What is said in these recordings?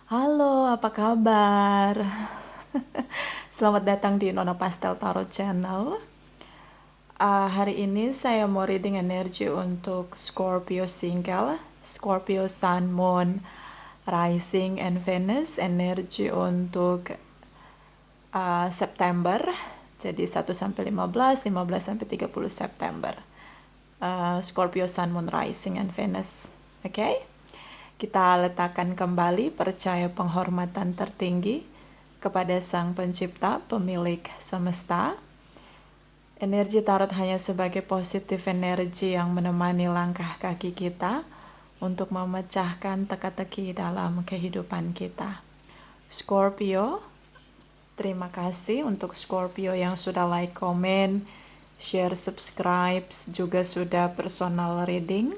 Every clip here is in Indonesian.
Halo, apa kabar? Selamat datang di Nona Pastel Tarot Channel. Hari ini saya mau reading energi untuk Scorpio single, Scorpio Sun, Moon, Rising, and Venus. Energi untuk September, jadi 1 sampai 15, 15 sampai 30 September. Scorpio Sun, Moon, Rising, and Venus. Oke? Kita letakkan kembali percaya penghormatan tertinggi kepada Sang Pencipta, pemilik semesta. Energi tarot hanya sebagai positif energi yang menemani langkah kaki kita untuk memecahkan teka-teki dalam kehidupan kita. Scorpio, terima kasih untuk Scorpio yang sudah like, comment, share, subscribe, juga sudah personal reading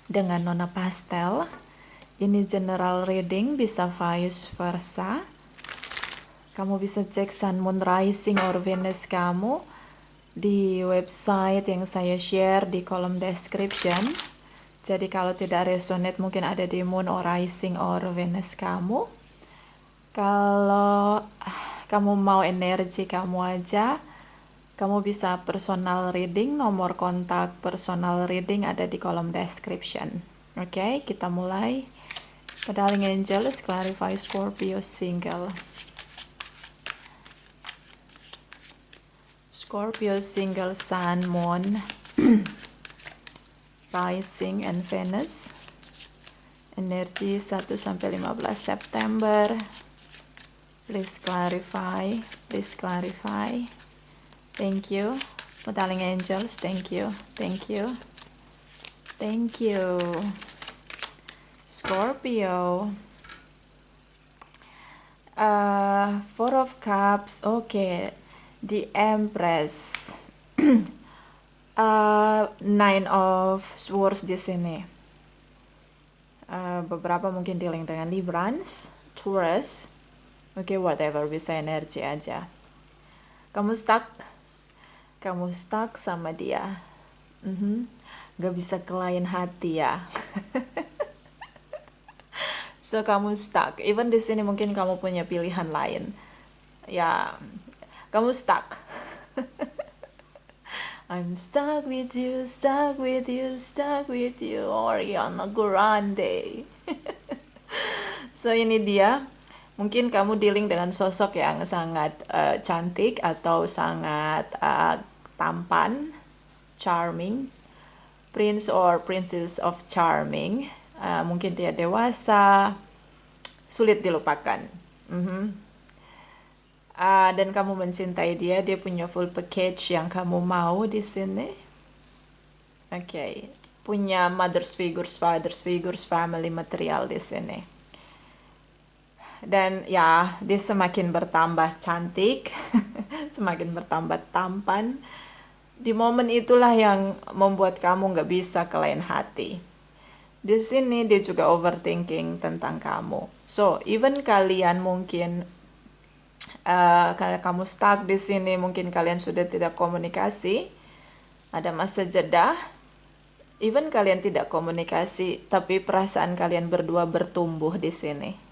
dengan Nona Pastel. Ini general reading, bisa vice versa. Kamu bisa cek Sun, Moon, Rising, or Venus kamu di website yang saya share di kolom description. Jadi kalau tidak resonate mungkin ada di Moon or Rising or Venus kamu. Kalau kamu mau energi kamu aja, kamu bisa personal reading. Nomor kontak personal reading ada di kolom description. Oke, kita mulai. Pedaling Angels, clarify Scorpio single. Scorpio single, Sun, Moon, Rising, and Venus. Energi 1 sampai 15 September. Please clarify. Please clarify. Thank you. Pedaling Angels, thank you. Thank you. Thank you. Scorpio. Four of Cups. Okay. The Empress. Nine of Swords di sini. Beberapa mungkin dealing dengan Librans, Taurus. Okay, whatever, bisa energi aja. Kamu stuck sama dia. Gak bisa ke lain hati ya. So kamu stuck. Even di sini mungkin kamu punya pilihan lain. Ya, kamu stuck. I'm stuck with you, stuck with you, stuck with you, Ariana Grande. So ini dia. Mungkin kamu dealing dengan sosok yang sangat cantik atau sangat tampan, charming, prince or princess of charming. Mungkin dia dewasa, sulit dilupakan. Dan kamu mencintai dia, dia punya full package yang kamu mau di sini. Oke, punya mothers figures, fathers figures, family material di sini. Dan ya, dia semakin bertambah cantik, semakin bertambah tampan. Di momen itulah yang membuat kamu nggak bisa ke lain hati. Di sini dia juga overthinking tentang kamu. So, even kalian mungkin karena kamu stuck di sini, mungkin kalian sudah tidak komunikasi, ada masa jeda. Even kalian tidak komunikasi, tapi perasaan kalian berdua bertumbuh di sini.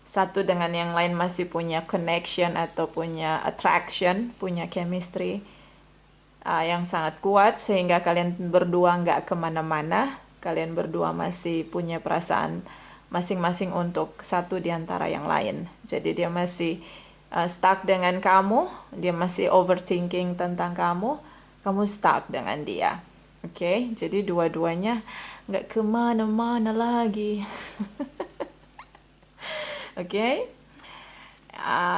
Satu dengan yang lain masih punya connection atau punya attraction, punya chemistry yang sangat kuat sehingga kalian berdua nggak kemana-mana. Kalian berdua masih punya perasaan masing-masing untuk satu di antara yang lain. Jadi dia masih stuck dengan kamu, dia masih overthinking tentang kamu stuck dengan dia. Oke, jadi dua-duanya nggak kemana-mana lagi. Oke,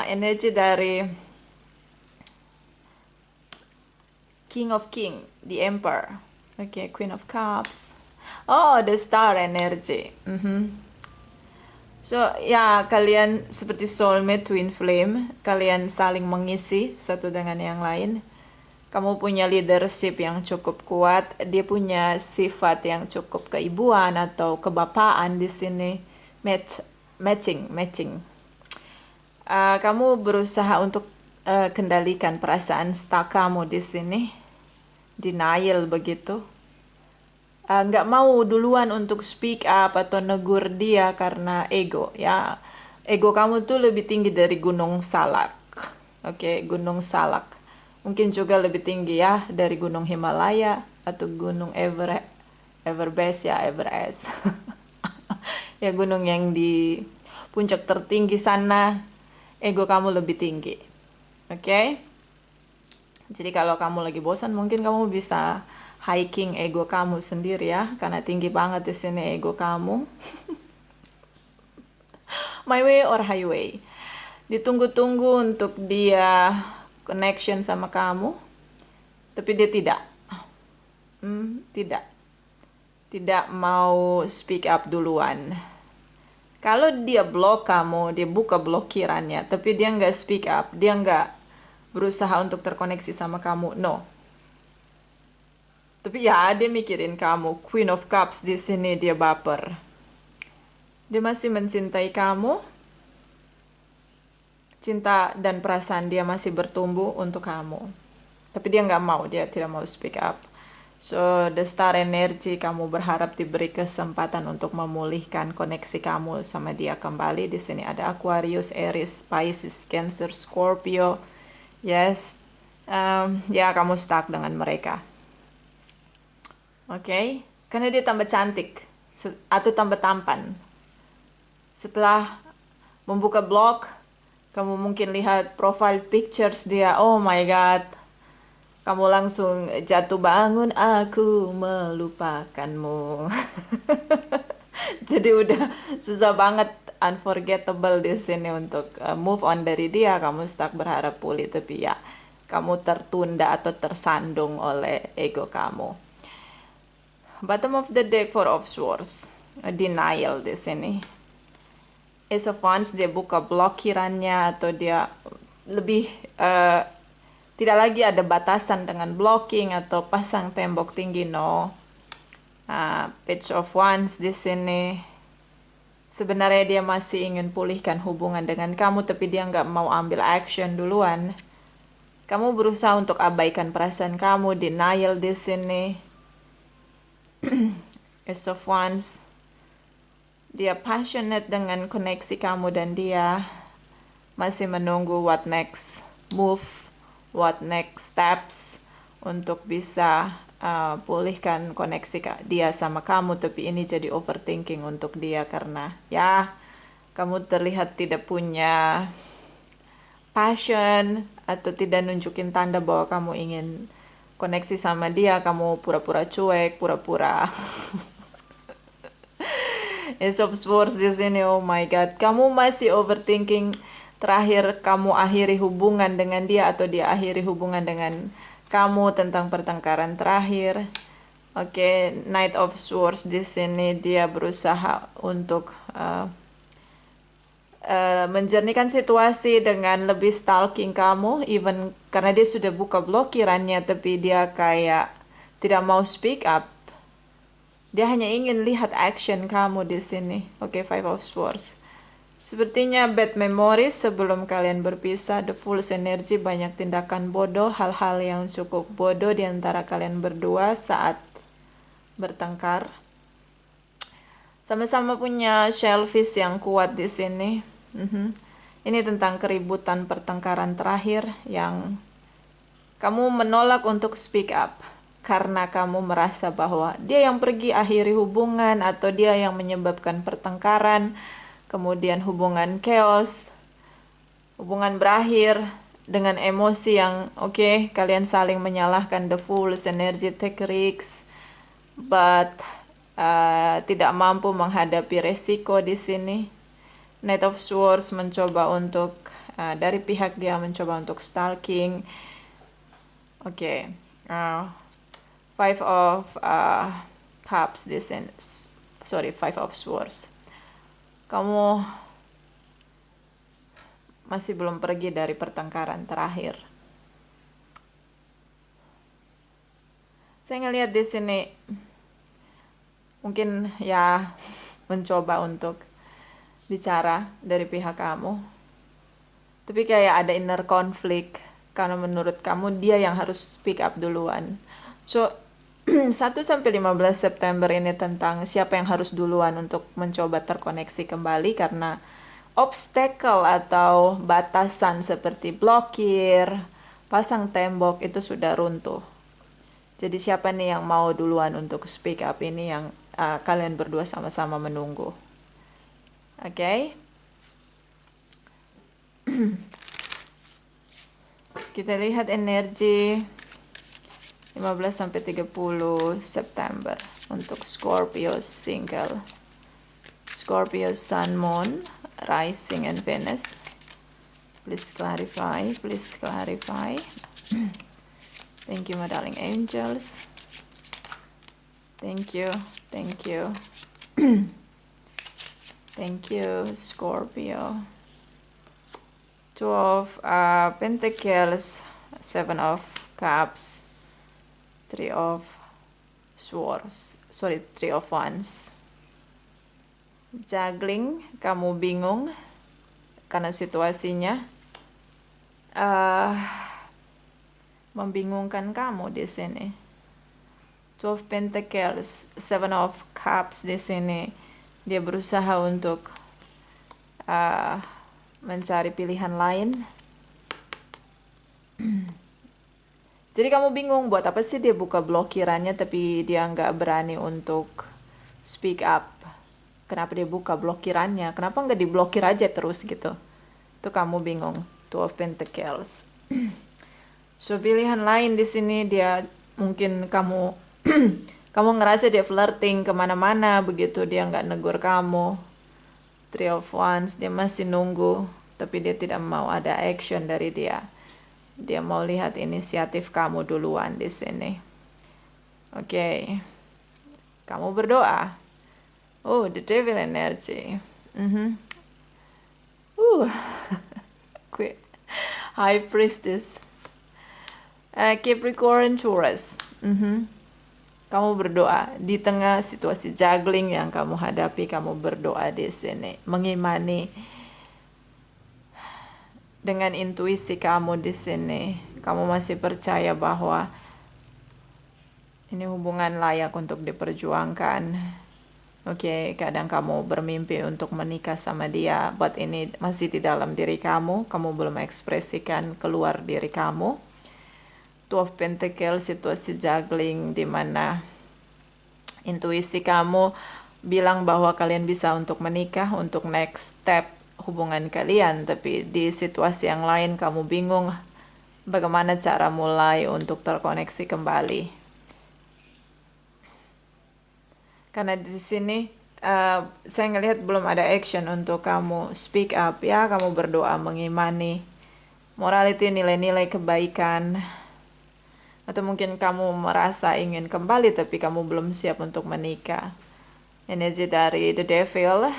energi dari King of King, the Emperor. Oke, Queen of Cups. Oh, the Star energy. So, ya, kalian seperti soulmate, twin flame. Kalian saling mengisi satu dengan yang lain. Kamu punya leadership yang cukup kuat. Dia punya sifat yang cukup keibuan atau kebapaan di sini. Matching. Kamu berusaha untuk kendalikan perasaan stuck kamu di sini. Denial begitu. nggak mau duluan untuk speak up atau negur dia karena ego ya. Ego kamu tuh lebih tinggi dari Gunung Salak. Oke, Gunung Salak. Mungkin juga lebih tinggi ya dari Gunung Himalaya atau Gunung Everest ya, Everest. Ya gunung yang di puncak tertinggi sana, ego kamu lebih tinggi. Oke? Jadi kalau kamu lagi bosan, mungkin kamu bisa hiking ego kamu sendiri ya, karena tinggi banget di sini ego kamu. My way or highway. Ditunggu-tunggu untuk dia connection sama kamu, tapi dia tidak. Tidak. Tidak mau speak up duluan. Kalau dia blok kamu, dia buka blokirannya, tapi dia nggak speak up, dia nggak berusaha untuk terkoneksi sama kamu, no. Tapi ya, dia mikirin kamu, Queen of Cups di sini dia baper. Dia masih mencintai kamu, cinta dan perasaan dia masih bertumbuh untuk kamu. Tapi dia nggak mau, dia tidak mau speak up. So, the star energy, kamu berharap diberi kesempatan untuk memulihkan koneksi kamu sama dia kembali. Di sini ada Aquarius, Aries, Pisces, Cancer, Scorpio. Yes, ya kamu stuck dengan mereka. Oke, karena dia tambah cantik atau tambah tampan. Setelah membuka blog, kamu mungkin lihat profile pictures dia. Oh my God, kamu langsung jatuh bangun, aku melupakanmu. Jadi udah susah banget, unforgettable di sini untuk move on dari dia. Kamu stuck berharap pulih, tapi ya kamu tertunda atau tersandung oleh ego kamu. Bottom of the deck, Four of Swords, denial di sini. Ace of Wands, dia buka blokirannya atau dia lebih tidak lagi ada batasan dengan blocking atau pasang tembok tinggi, no. Page of Wands di sini. Sebenarnya dia masih ingin pulihkan hubungan dengan kamu, tapi dia nggak mau ambil action duluan. Kamu berusaha untuk abaikan perasaan kamu, denial di sini. Ace of Wands. Dia passionate dengan koneksi kamu dan dia masih menunggu what next move, what next steps untuk bisa pulihkan koneksi dia sama kamu. Tapi ini jadi overthinking untuk dia karena ya kamu terlihat tidak punya passion atau tidak nunjukin tanda bahwa kamu ingin koneksi sama dia. Kamu pura-pura cuek, pura-pura Ace of Swords di sini. Oh my God, kamu masih overthinking. Terakhir kamu akhiri hubungan dengan dia atau dia akhiri hubungan dengan kamu tentang pertengkaran terakhir. Oke, Knight of Swords di sini dia berusaha untuk menjernihkan situasi dengan lebih stalking kamu, even karena dia sudah buka blokirannya, tapi dia kayak tidak mau speak up. Dia hanya ingin lihat action kamu di sini. Oke, Five of Swords. Sepertinya bad memories sebelum kalian berpisah. The Fool's energy, banyak tindakan bodoh, hal-hal yang cukup bodoh di antara kalian berdua saat bertengkar. Sama-sama punya shellfish yang kuat di sini. Ini tentang keributan pertengkaran terakhir yang kamu menolak untuk speak up karena kamu merasa bahwa dia yang pergi akhiri hubungan atau dia yang menyebabkan pertengkaran, kemudian hubungan chaos, hubungan berakhir dengan emosi yang oke, kalian saling menyalahkan. The Fool's energy, take risks, but tidak mampu menghadapi resiko di sini. Knight of Swords mencoba untuk dari pihak dia mencoba untuk stalking. Oke. Five of Cups di sini. Sorry, Five of Swords. Kamu masih belum pergi dari pertengkaran terakhir. Saya ngelihat di sini mungkin ya mencoba untuk bicara dari pihak kamu. Tapi kayak ada inner conflict karena menurut kamu dia yang harus speak up duluan. So 1 sampai 15 September ini tentang siapa yang harus duluan untuk mencoba terkoneksi kembali karena obstacle atau batasan seperti blokir, pasang tembok itu sudah runtuh. Jadi siapa nih yang mau duluan untuk speak up ini yang kalian berdua sama-sama menunggu. Oke. Kita lihat energi 15 sampai 30 September untuk Scorpio single. Scorpio Sun, Moon, Rising and Venus. Please clarify, please clarify. Thank you, my darling angels. Thank you, thank you. Thank you, Scorpio. 2 of Pentacles, 7 of Cups, 3 of Swords, 3 of Wands. Juggling, kamu bingung karena situasinya membingungkan kamu di sini. 2 of Pentacles, 7 of Cups di sini. Dia berusaha untuk mencari pilihan lain. Jadi kamu bingung buat apa sih dia buka blokirannya tapi dia nggak berani untuk speak up. Kenapa dia buka blokirannya? Kenapa nggak diblokir aja terus gitu? Itu kamu bingung. 2 of Pentacles. So pilihan lain di sini dia mungkin kamu kamu ngerasa dia flirting kemana-mana begitu dia nggak negur kamu. 3 of Wands dia masih nunggu tapi dia tidak mau ada action dari dia. Dia mau lihat inisiatif kamu duluan di sini. Oke. Kamu berdoa. Oh, the devil energy. High priestess. Capricorn Taurus. Kamu berdoa di tengah situasi juggling yang kamu hadapi, kamu berdoa di sini, mengimani dengan intuisi kamu di sini. Kamu masih percaya bahwa ini hubungan layak untuk diperjuangkan. Oke, kadang kamu bermimpi untuk menikah sama dia, but ini masih di dalam diri kamu belum ekspresikan keluar diri kamu. 2 of Pentacles, situasi juggling di mana intuisi kamu bilang bahwa kalian bisa untuk menikah, untuk next step hubungan kalian, tapi di situasi yang lain kamu bingung bagaimana cara mulai untuk terkoneksi kembali. Karena di sini saya ngelihat belum ada action untuk kamu speak up ya, kamu berdoa mengimani morality, nilai-nilai kebaikan. Atau mungkin kamu merasa ingin kembali tapi kamu belum siap untuk menikah. Energi dari the devil,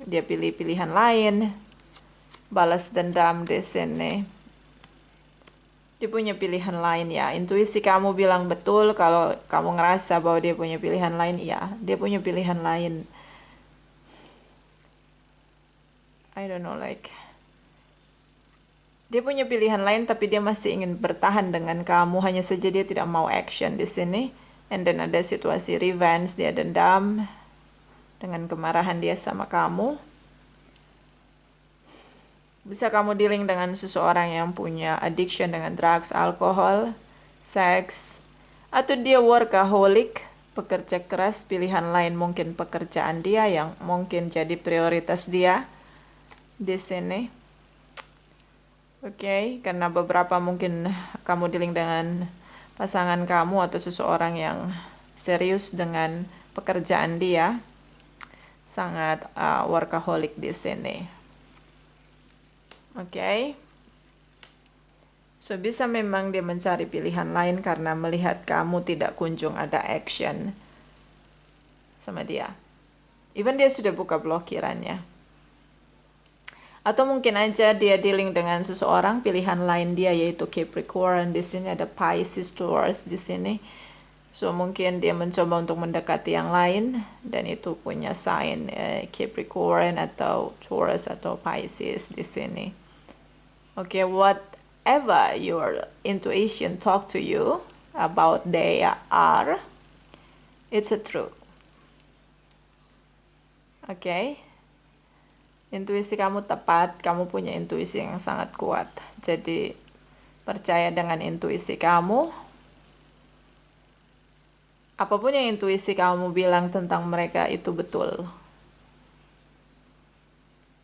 dia pilih pilihan lain, balas dendam di sini. Dia punya pilihan lain ya. Intuisi kamu bilang betul kalau kamu ngerasa bahwa dia punya pilihan lain, ya. Dia punya pilihan lain. I don't know, like dia punya pilihan lain tapi dia masih ingin bertahan dengan kamu. Hanya saja dia tidak mau action di sini. And then ada situasi revenge, dia dendam dengan kemarahan dia sama kamu. Bisa kamu dealing dengan seseorang yang punya addiction dengan drugs, alkohol, seks, atau dia workaholic, pekerja keras. Pilihan lain mungkin pekerjaan dia yang mungkin jadi prioritas dia di sini. Oke, karena beberapa mungkin kamu dealing dengan pasangan kamu atau seseorang yang serius dengan pekerjaan dia, sangat workaholic di sini. Oke. So bisa memang dia mencari pilihan lain karena melihat kamu tidak kunjung ada action sama dia. Even dia sudah buka blokirannya. Atau mungkin aja dia dealing dengan seseorang, pilihan lain dia yaitu Capricorn. Di sini ada Pisces, Taurus di sini. So mungkin dia mencoba untuk mendekati yang lain dan itu punya sign Capricorn atau Taurus atau Pisces di sini. Okay, whatever your intuition talk to you about they are, It's a true. Oke. Intuisi kamu tepat, kamu punya intuisi yang sangat kuat. Jadi, percaya dengan intuisi kamu. Apapun yang intuisi kamu bilang tentang mereka itu betul.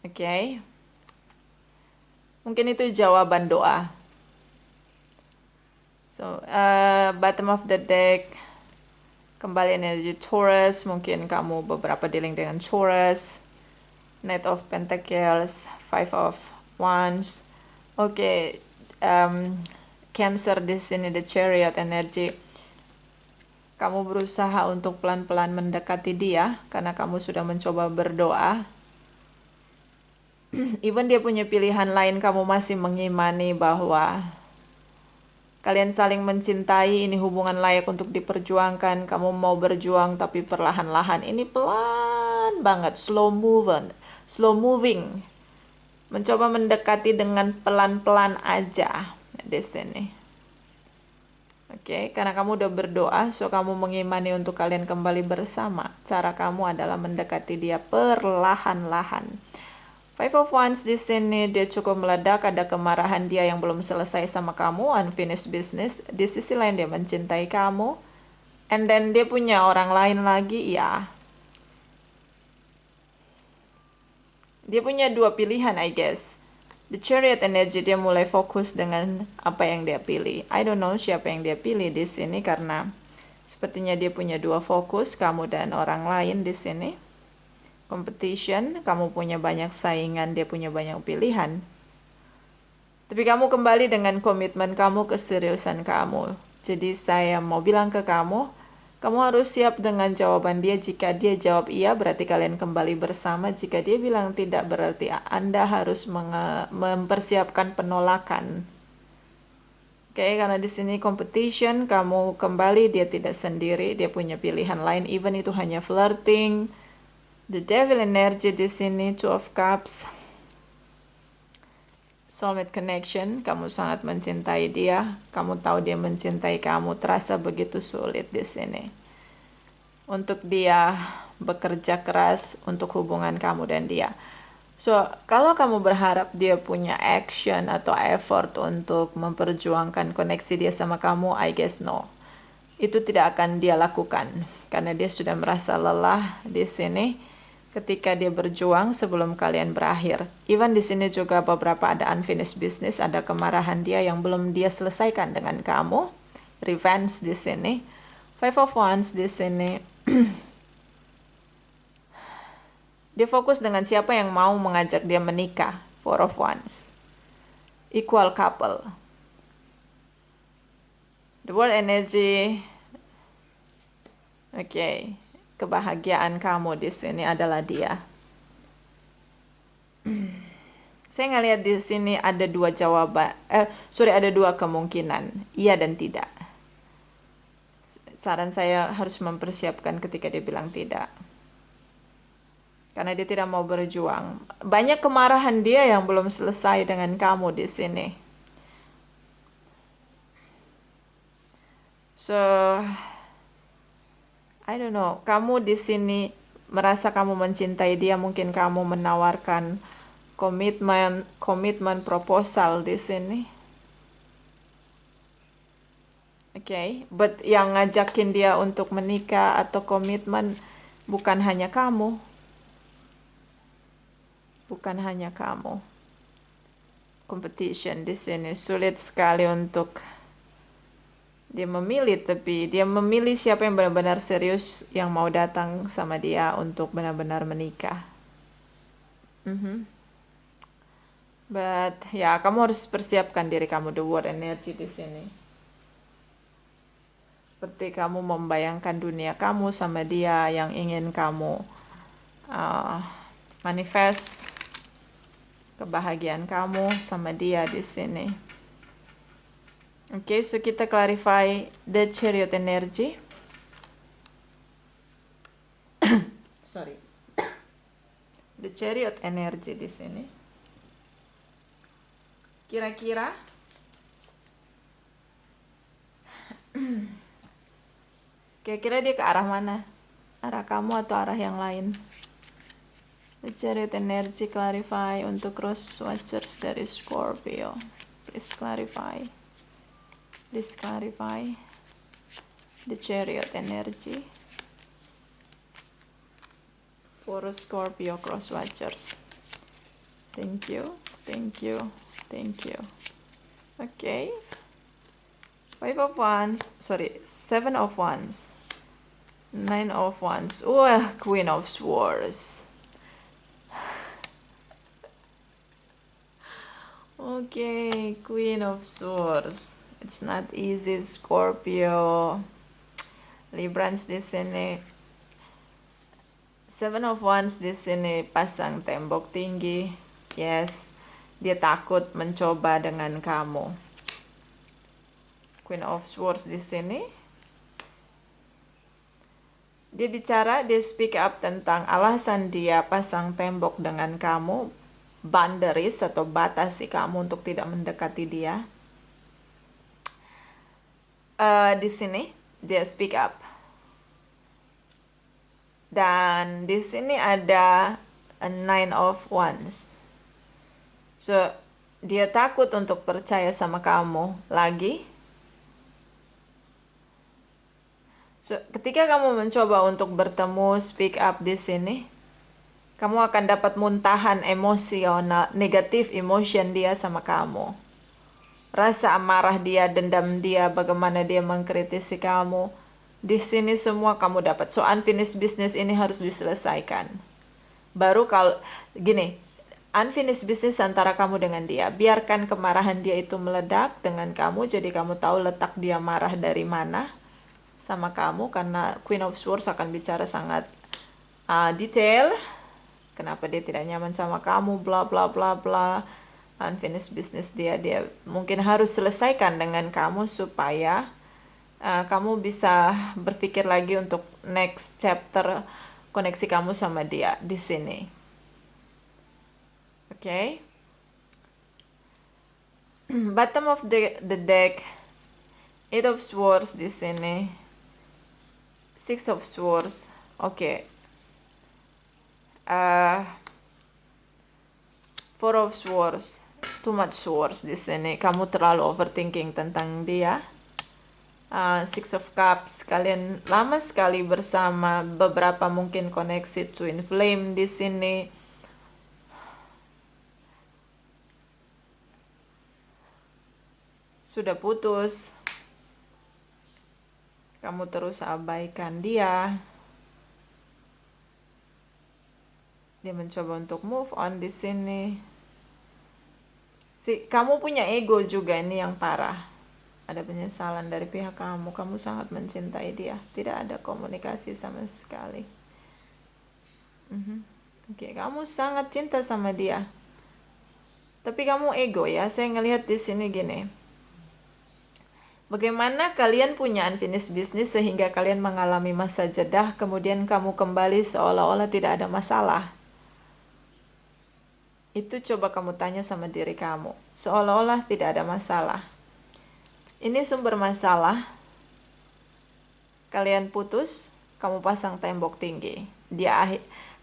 Oke. Mungkin itu jawaban doa. So, bottom of the deck, kembali energi Taurus. Mungkin kamu beberapa dealing dengan Taurus. Knight of Pentacles, Five of Wands. Oke, Cancer di sini, the Chariot energy. Kamu berusaha untuk pelan-pelan mendekati dia karena kamu sudah mencoba berdoa. Even dia punya pilihan lain, kamu masih mengimani bahwa kalian saling mencintai, ini hubungan layak untuk diperjuangkan. Kamu mau berjuang tapi perlahan-lahan. Ini pelan banget, slow moving. Mencoba mendekati dengan pelan-pelan aja di sini. Oke, karena kamu udah berdoa, so kamu mengimani untuk kalian kembali bersama. Cara kamu adalah mendekati dia perlahan-lahan. Five of Wands di sini dia cukup meledak, ada kemarahan dia yang belum selesai sama kamu, unfinished business. Di sisi lain dia mencintai kamu, and then dia punya orang lain lagi, ya. Dia punya dua pilihan, I guess. The Chariot energy, dia mulai fokus dengan apa yang dia pilih. I don't know siapa yang dia pilih di sini karena sepertinya dia punya dua fokus, kamu dan orang lain di sini. Competition, kamu punya banyak saingan, dia punya banyak pilihan. Tapi kamu kembali dengan komitmen kamu, keseriusan kamu. Jadi saya mau bilang ke kamu, kamu harus siap dengan jawaban dia. Jika dia jawab iya, berarti kalian kembali bersama. Jika dia bilang tidak, berarti Anda harus mempersiapkan penolakan. Oke, karena di sini competition, kamu kembali, dia tidak sendiri, dia punya pilihan lain, even itu hanya flirting. The Devil energy di sini, Two of Cups. Soulmate connection, kamu sangat mencintai dia, kamu tahu dia mencintai kamu, terasa begitu sulit di sini. Untuk dia bekerja keras untuk hubungan kamu dan dia. So, kalau kamu berharap dia punya action atau effort untuk memperjuangkan koneksi dia sama kamu, I guess no. Itu tidak akan dia lakukan karena dia sudah merasa lelah di sini. Ketika dia berjuang sebelum kalian berakhir. Even di sini juga beberapa ada unfinished business, ada kemarahan dia yang belum dia selesaikan dengan kamu. Revenge di sini. Five of Wands di sini. Dia fokus dengan siapa yang mau mengajak dia menikah. Four of Wands. Equal couple. The world energy. Oke. Kebahagiaan kamu di sini adalah dia. Saya ngelihat di sini ada dua jawaban, ada dua kemungkinan, iya dan tidak. Saran saya harus mempersiapkan ketika dia bilang tidak. Karena dia tidak mau berjuang. Banyak kemarahan dia yang belum selesai dengan kamu di sini. So, I don't know, kamu di sini merasa kamu mencintai dia, mungkin kamu menawarkan komitmen proposal di sini. Oke, but yang ngajakin dia untuk menikah atau komitmen bukan hanya kamu. Bukan hanya kamu. Competition di sini sulit sekali untuk dia memilih, tapi dia memilih siapa yang benar-benar serius yang mau datang sama dia untuk benar-benar menikah. But ya, kamu harus persiapkan diri kamu, the word energy di sini. Seperti kamu membayangkan dunia kamu sama dia yang ingin kamu manifest kebahagiaan kamu sama dia di sini. Oke, so kita clarify the Chariot energy. Sorry. The Chariot energy di sini. Kira-kira Kira-kira dia ke arah mana? Arah kamu atau arah yang lain? The Chariot energy clarify untuk cross watchers dari Scorpio. Please clarify. Please clarify. The Chariot energy for Scorpio cross watchers. Thank you. Thank you. Thank you. Okay. Five of Wands. Sorry. Seven of Wands. Nine of Wands. Wah, Queen of Swords. Okay, Queen of Swords. It's not easy, Scorpio. Librans di sini. Seven of Wands di sini pasang tembok tinggi. Yes, dia takut mencoba dengan kamu. Queen of Swords di sini. Dia bicara, dia speak up tentang alasan dia pasang tembok dengan kamu, boundaries atau batasi kamu untuk tidak mendekati dia. Di sini dia speak up. Dan di sini ada a Nine of Wands. So, dia takut untuk percaya sama kamu lagi. So, ketika kamu mencoba untuk bertemu, speak up di sini, kamu akan dapat muntahan emosional, negatif emotion dia sama kamu. Rasa amarah dia, dendam dia, bagaimana dia mengkritisi kamu. Di sini semua kamu dapat. So, unfinished business ini harus diselesaikan. Baru kalau, gini, unfinished business antara kamu dengan dia. Biarkan kemarahan dia itu meledak dengan kamu, jadi kamu tahu letak dia marah dari mana sama kamu, karena Queen of Swords akan bicara sangat detail. Kenapa dia tidak nyaman sama kamu, bla bla bla bla. Unfinished business dia mungkin harus selesaikan dengan kamu supaya kamu bisa berpikir lagi untuk next chapter koneksi kamu sama dia di sini. Okay. Bottom of the deck, Eight of Swords di sini. Six of Swords. Okay. Four of Swords. Too much swords di sini. Kamu terlalu overthinking tentang dia. Six of Cups. Kalian lama sekali bersama. Beberapa mungkin koneksi twin flame di sini. Sudah putus. Kamu terus abaikan dia. Dia mencoba untuk move on di sini. Kamu punya ego juga, ini yang parah. Ada penyesalan dari pihak kamu. Kamu sangat mencintai dia. Tidak ada komunikasi sama sekali. Oke, kamu sangat cinta sama dia. Tapi kamu ego ya. Saya ngelihat di sini gini. Bagaimana kalian punya unfinished business sehingga kalian mengalami masa jedah, kemudian kamu kembali seolah-olah tidak ada masalah. Itu coba kamu tanya sama diri kamu. Seolah-olah tidak ada masalah. Ini sumber masalah. Kalian putus, kamu pasang tembok tinggi.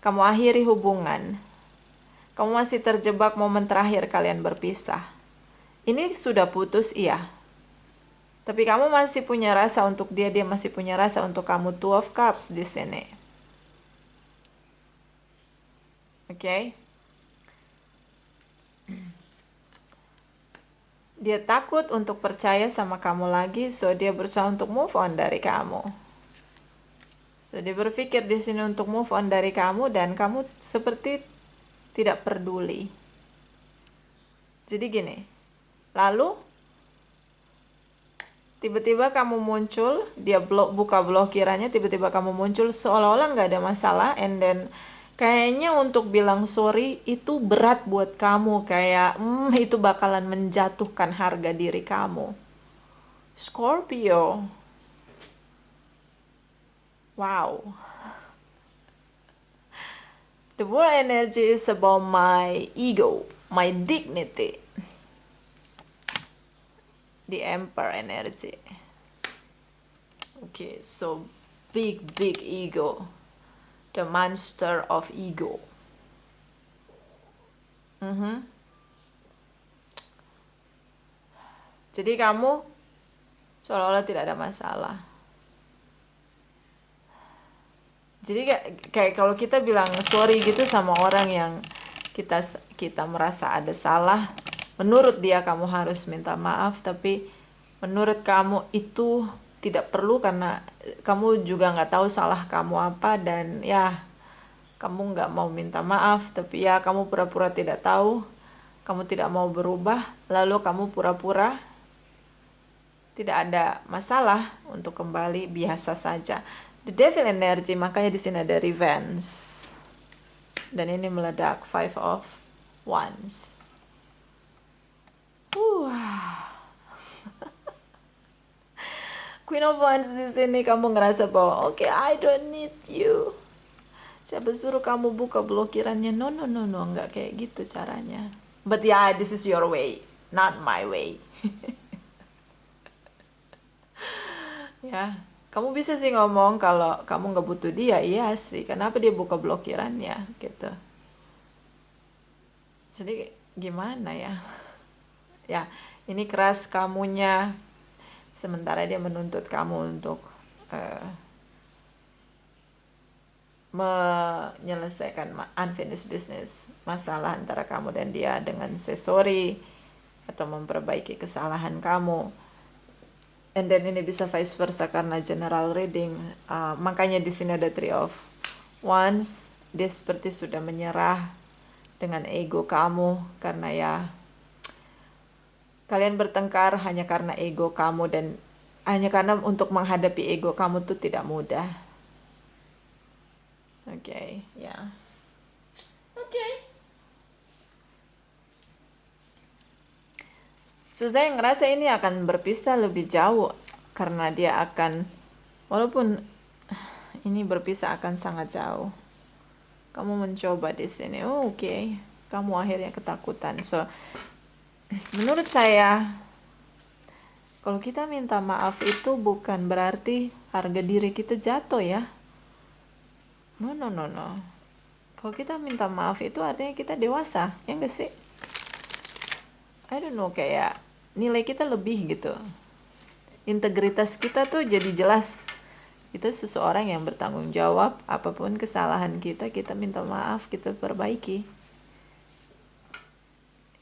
Kamu akhiri hubungan. Kamu masih terjebak momen terakhir kalian berpisah. Ini sudah putus, iya. Tapi kamu masih punya rasa untuk dia masih punya rasa untuk kamu. Two of Cups di sini. Oke. Dia takut untuk percaya sama kamu lagi, so dia berusaha untuk move on dari kamu. So dia berpikir di sini untuk move on dari kamu dan kamu seperti tidak peduli. Jadi gini. Lalu tiba-tiba kamu muncul, dia buka blokirannya, tiba-tiba kamu muncul seolah-olah nggak ada masalah, and then kayaknya untuk bilang sorry itu berat buat kamu, kayak itu bakalan menjatuhkan harga diri kamu. Scorpio. Wow. The world energy is about my ego, my dignity. The Emperor energy. Okay, so big ego, the monster of ego. Jadi kamu seolah-olah tidak ada masalah. Jadi kayak kalau kita bilang sorry gitu sama orang yang kita merasa ada salah, menurut dia kamu harus minta maaf, tapi menurut kamu itu tidak perlu karena kamu juga nggak tahu salah kamu apa, dan ya kamu nggak mau minta maaf, tapi ya kamu pura-pura tidak tahu, kamu tidak mau berubah, lalu kamu pura-pura tidak ada masalah untuk kembali biasa saja. The devil energy, makanya di sini ada revenge. Dan ini meledak 5 of Wands. Queen of Wands di sini kamu ngerasa bahwa oke, I don't need you. Siapa suruh kamu buka blokirannya? No, nggak kayak gitu caranya. But yeah, this is your way, not my way. Ya, kamu bisa sih ngomong kalau kamu nggak butuh dia, iya sih. Kenapa dia buka blokirannya gitu? Jadi gimana ya? Ya, ini keras kamunya. Sementara dia menuntut kamu untuk menyelesaikan unfinished business, masalah antara kamu dan dia dengan say sorry atau memperbaiki kesalahan kamu. And then ini bisa vice versa karena general reading. Makanya di sini ada 3 of Wands. Dia seperti sudah menyerah dengan ego kamu karena ya kalian bertengkar hanya karena ego kamu, dan hanya karena untuk menghadapi ego kamu tuh tidak mudah. Oke, ya. Oke. So, saya ngerasa ini akan berpisah lebih jauh karena dia akan, walaupun ini berpisah akan sangat jauh. Kamu mencoba di sini, oke. Kamu akhirnya ketakutan. So, menurut saya, kalau kita minta maaf itu bukan berarti harga diri kita jatuh ya. No. Kalau kita minta maaf itu artinya kita dewasa, ya nggak sih? I don't know, kayak nilai kita lebih gitu. Integritas kita tuh jadi jelas. Kita seseorang yang bertanggung jawab, apapun kesalahan kita minta maaf, kita perbaiki.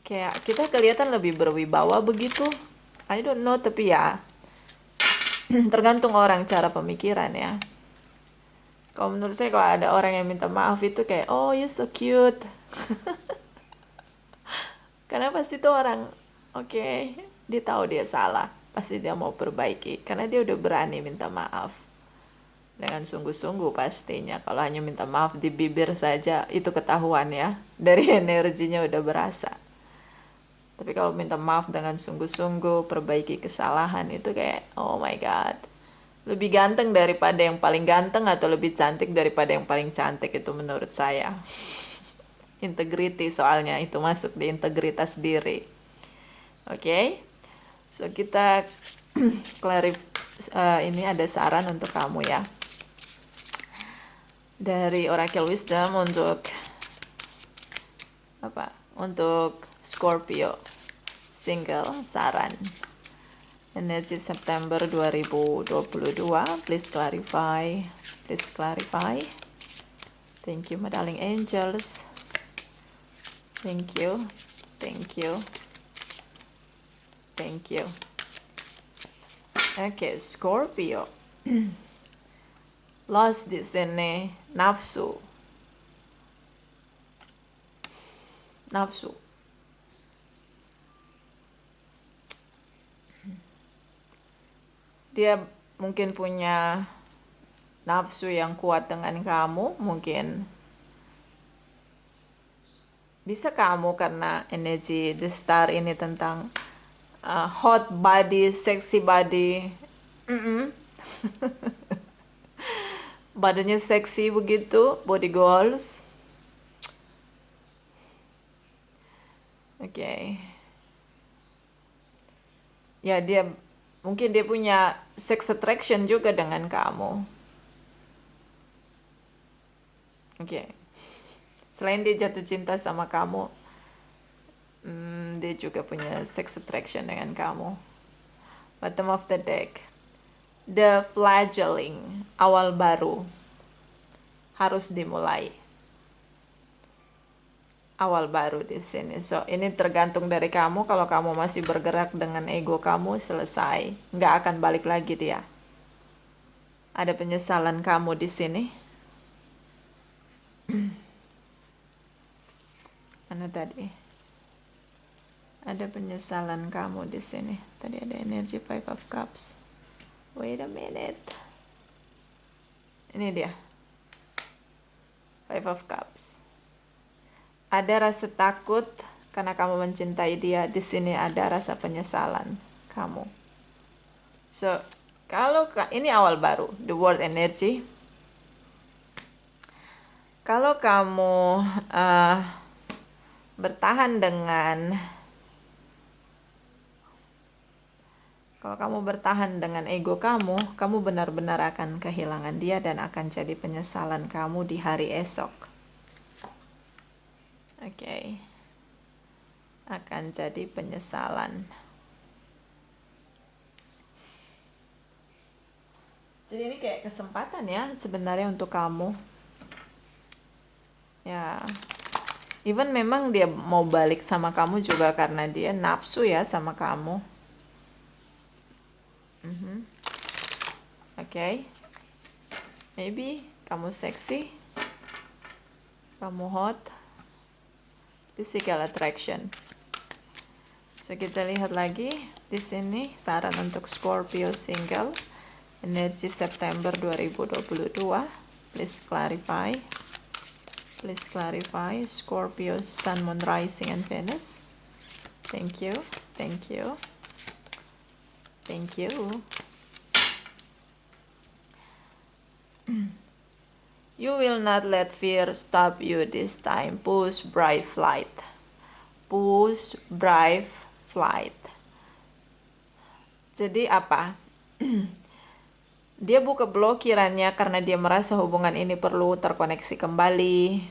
Kayak kita kelihatan lebih berwibawa begitu. I don't know, tapi ya tergantung orang cara pemikiran ya. Kalau menurut saya kalau ada orang yang minta maaf itu kayak, oh you so cute. Karena pasti tuh orang, oke, dia tahu dia salah, pasti dia mau perbaiki. Karena dia udah berani minta maaf. Dengan sungguh-sungguh pastinya. Kalau hanya minta maaf di bibir saja, itu ketahuan ya. Dari energinya udah berasa. Tapi kalau minta maaf dengan sungguh-sungguh, perbaiki kesalahan, itu kayak, oh my god. Lebih ganteng daripada yang paling ganteng, atau lebih cantik daripada yang paling cantik, itu menurut saya. Integrity soalnya, itu masuk di integritas diri. Oke? So, kita ini ada saran untuk kamu ya. Dari Oracle Wisdom untuk untuk Scorpio single, saran energi September 2022. Please clarify. Thank you, my darling angels. Thank you. Okay, Scorpio. Lost di sini nafsu. Dia mungkin punya nafsu yang kuat dengan kamu, mungkin bisa kamu karena energi The Star ini tentang hot body, sexy body. Badannya seksi begitu, body goals. Oke. Ya, mungkin dia punya sex attraction juga dengan kamu. Oke. Selain dia jatuh cinta sama kamu, dia juga punya sex attraction dengan kamu. Bottom of the deck. The fledgling, awal baru, harus dimulai. Awal baru di sini. So, ini tergantung dari kamu. Kalau kamu masih bergerak dengan ego kamu, selesai. Nggak akan balik lagi dia. Ada penyesalan kamu di sini. Mana tadi? Ada penyesalan kamu di sini. Tadi ada energi Five of Cups. Wait a minute. Ini dia. Five of Cups. Ada rasa takut karena kamu mencintai dia. Di sini ada rasa penyesalan kamu. So, kalau ini awal baru, the world energy. Kalau kamu bertahan dengan ego kamu, kamu benar-benar akan kehilangan dia dan akan jadi penyesalan kamu di hari esok. Oke. Akan jadi penyesalan. Jadi ini kayak kesempatan ya sebenarnya untuk kamu. Ya. Even memang dia mau balik sama kamu juga karena dia nafsu ya sama kamu. Oke. Maybe kamu seksi. Kamu hot. Physical attraction. So kita lihat lagi di sini saran untuk Scorpio single energi September 2022. Please clarify. Please clarify Scorpio Sun, Moon, Rising, and Venus. Thank you. Thank you. Thank you. You will not let fear stop you this time. Push, brave flight. Push, brave flight. Jadi apa? Dia buka blokirannya karena dia merasa hubungan ini perlu terkoneksi kembali.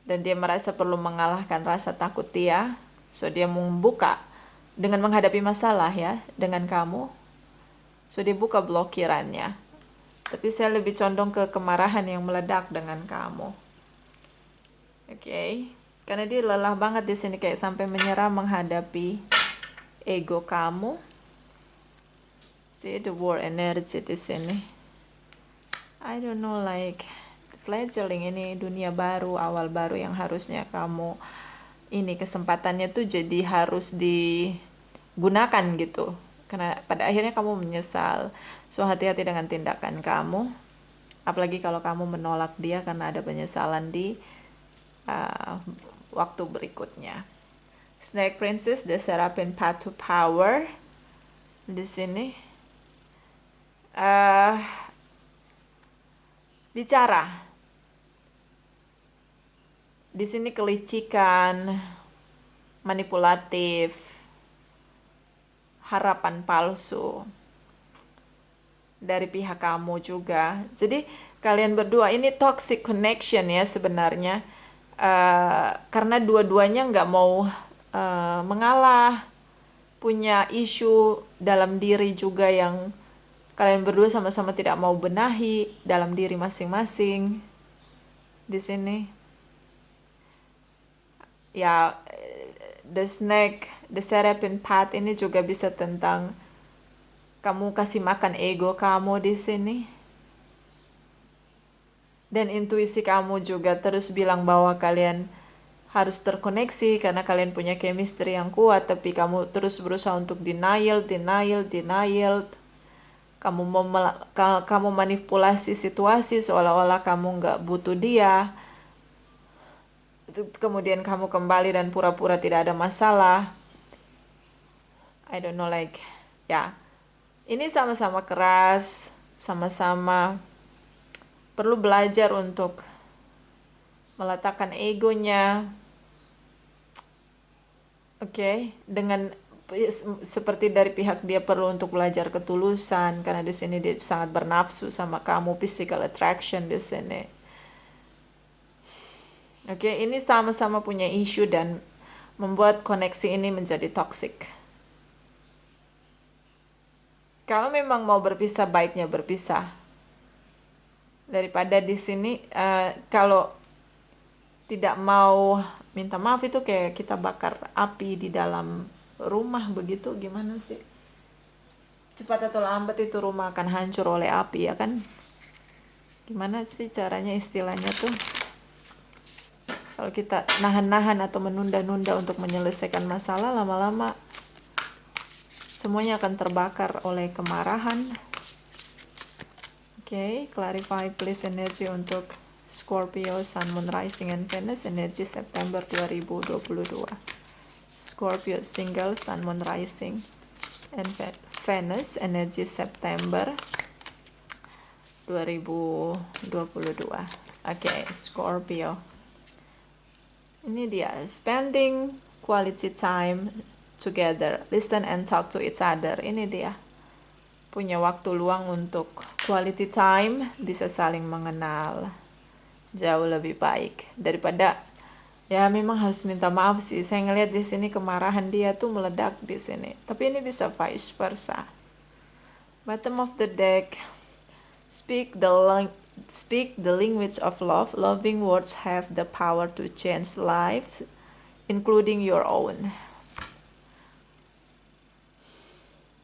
Dan dia merasa perlu mengalahkan rasa takut dia. So dia membuka dengan menghadapi masalah ya dengan kamu. So dia buka blokirannya. Tapi saya lebih condong ke kemarahan yang meledak dengan kamu. Oke. Karena dia lelah banget di sini kayak sampai menyerah menghadapi ego kamu. See the war energy di sini. I don't know, like fledgling ini dunia baru, awal baru yang harusnya kamu ini kesempatannya tuh jadi harus digunakan gitu. Karena pada akhirnya kamu menyesal. So hati-hati dengan tindakan kamu. Apalagi kalau kamu menolak dia karena ada penyesalan di waktu berikutnya. Snake Princess, the Seraphim Path to Power. Di sini bicara. Di sini kelicikan, manipulatif, harapan palsu dari pihak kamu juga. Jadi kalian berdua ini toxic connection ya sebenarnya. Karena dua-duanya nggak mau mengalah, punya isu dalam diri juga yang kalian berdua sama-sama tidak mau benahi dalam diri masing-masing. Di sini ya the Seraphim Path ini juga bisa tentang kamu kasih makan ego kamu di sini. Dan intuisi kamu juga terus bilang bahwa kalian harus terkoneksi karena kalian punya chemistry yang kuat, tapi kamu terus berusaha untuk denial. Kamu manipulasi situasi seolah-olah kamu nggak butuh dia. Kemudian kamu kembali dan pura-pura tidak ada masalah. I don't know, like ya. Ini sama-sama keras, sama-sama perlu belajar untuk meletakkan egonya. Oke, dengan seperti dari pihak dia perlu untuk belajar ketulusan, karena di sini dia sangat bernafsu sama kamu, physical attraction di sini. Oke, ini sama-sama punya isu dan membuat koneksi ini menjadi toxic. Kalau memang mau berpisah, baiknya berpisah. Daripada di sini, kalau tidak mau minta maaf itu kayak kita bakar api di dalam rumah begitu, gimana sih? Cepat atau lambat itu rumah akan hancur oleh api, ya kan? Gimana sih caranya istilahnya tuh? Kalau kita nahan-nahan atau menunda-nunda untuk menyelesaikan masalah, lama-lama semuanya akan terbakar oleh kemarahan. Oke, clarify please energi untuk Scorpio, Sun, Moon, Rising, and Venus, energi September 2022. Scorpio single, Sun, Moon, Rising, and Venus, energi September 2022. Oke, Scorpio. Ini dia, spending quality time together, listen and talk to each other. Ini dia, punya waktu luang untuk quality time, bisa saling mengenal. Jauh lebih baik daripada, ya memang harus minta maaf sih. Saya ngelihat di sini kemarahan dia tuh meledak di sini. Tapi ini bisa vice versa. Bottom of the deck, speak the language of love. Loving words have the power to change lives, including your own.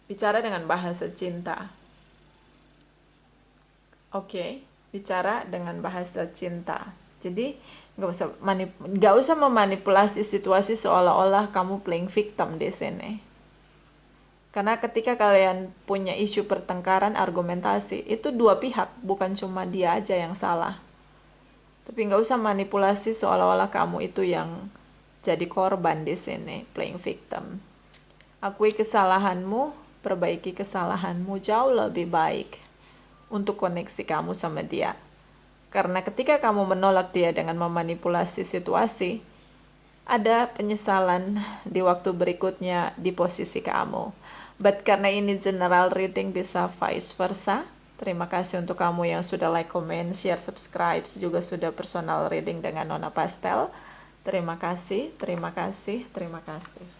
Bicara dengan bahasa cinta. Oke, bicara dengan bahasa cinta. Jadi nggak usah memanipulasi situasi seolah-olah kamu playing victim di sini. Karena ketika kalian punya isu pertengkaran, argumentasi, itu dua pihak, bukan cuma dia aja yang salah. Tapi nggak usah manipulasi seolah-olah kamu itu yang jadi korban di sini, playing victim. Akui kesalahanmu, perbaiki kesalahanmu, jauh lebih baik untuk koneksi kamu sama dia. Karena ketika kamu menolak dia dengan memanipulasi situasi, ada penyesalan di waktu berikutnya di posisi kamu. But karena ini general reading, bisa vice versa. Terima kasih untuk kamu yang sudah like, comment, share, subscribe, juga sudah personal reading dengan Nona Pastel. Terima kasih, terima kasih, terima kasih.